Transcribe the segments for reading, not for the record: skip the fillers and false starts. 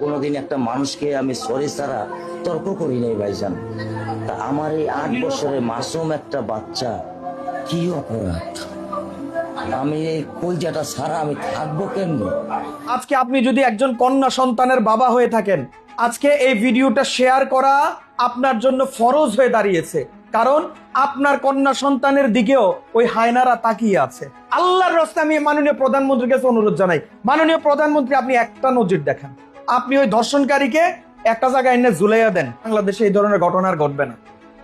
কোনোদিন একটা মানুষকে আমি সরি ছাড়া তর্ক করি নাই ভাইজান। তা আমার এই 8 বছরের মাসুম একটা বাচ্চা কি অপরাধ? আমি এই কলজাটা ছাড়া আমি থাকবো কেমনি? আজকে আপনি যদি একজন কন্যা সন্তানের বাবা হয়ে থাকেন, আজকে এই ভিডিওটা শেয়ার করা আপনার জন্য ফরজ হয়ে দাঁড়িয়েছে, কারণ আপনার কন্যা সন্তানের দিকেও ওই হায়নারা তাকিয়ে আছে। আল্লাহর রাস্তায় আমি মাননীয় প্রধানমন্ত্রীর কাছে অনুরোধ জানাই, মাননীয় প্রধানমন্ত্রী আপনি একটা নজির দেখান, আপনি ওই ধর্ষণকারীকে একটা জায়গায় এনে ঝুলাইয়া দেন, বাংলাদেশে এই ধরনের ঘটনা আর ঘটবে না।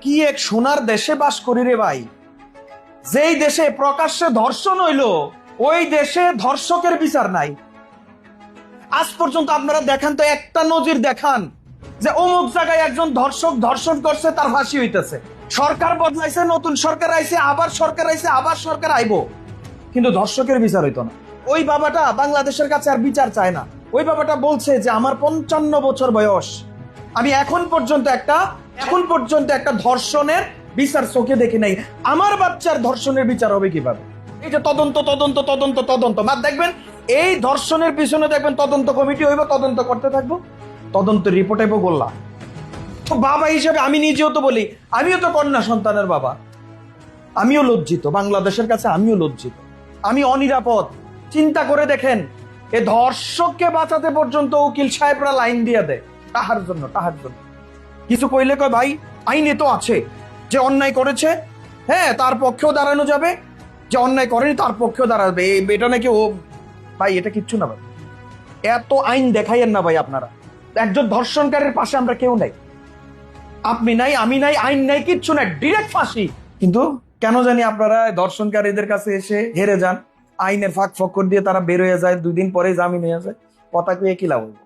কি এক সোনার দেশে বাস করি রে ভাই, যেই দেশে প্রকাশ্যে ধর্ষণ হইলো ওই দেশে ধর্ষকের বিচার নাই। আজ পর্যন্ত আপনারা দেখান তো, একটা নজির দেখান যে অমুক জায়গায় একজন ধর্ষক ধর্ষণ করছে, তার ফাঁসি হইতেছে। সরকার বদলাইছে, নতুন সরকার আইছে, আবার সরকার আইছে, আবার সরকার আইবো, কিন্তু ধর্ষকের বিচার হইতো না। ওই বাবাটা বাংলাদেশের কাছে আর বিচার চায় না। ওই বাবাটা বলছে যে আমার 55 বছর বয়স, আমি এখন পর্যন্ত একটা ধর্ষণের বিচার চোখে দেখি নাই, আমার বাচ্চার ধর্ষণের বিচার হবে কিভাবে? এই যে তদন্ত তদন্ত তদন্ত তদন্ত, মার দেখবেন এই ধর্ষণের পিছনে দেখবেন তদন্ত কমিটি হইব, তদন্ত করতে থাকবো, তদন্ত রিপোর্ট আইব গোল্লা। তো বাবা হিসেবে আমি নিজেও তো বলি, আমিও তো কন্যা সন্তানের বাবা, আমিও লজ্জিত, বাংলাদেশের কাছে আমিও লজ্জিত, আমি অনিরাপদ। চিন্তা করে দেখেন, এ ধর্ষককে বাঁচাতে পর্যন্ত উকিল সাহেবরা লাইন দিয়ে দেয় তাহার জন্য। কিছু কইলে কয় ভাই আইনে তো আছে, যে অন্যায় করেছে হ্যাঁ তার পক্ষেও দাঁড়ানো যাবে, যে অন্যায় করেনি তার পক্ষেও দাঁড়াবে, এটা নাকি ও। ভাই এটা কিচ্ছু না ভাই, এত আইন দেখাইয়েন না ভাই আপনারা। একজন ধর্ষণকারীর পাশে আমরা কেউ নাই, আপনি নাই, আমি নাই, আইন নাই, কিচ্ছু নাই, ডিরেক্ট ফাঁসি। কিন্তু কেন জানি আপনারা ধর্ষণকারীদের কাছে এসে হেরে যান, আইনের ফাঁক ফক্কর দিয়ে তারা বের হয়ে যায়, 2 দিন পরে জামিন হয়ে যায়, কথা কয়ে কি লাভ হইব?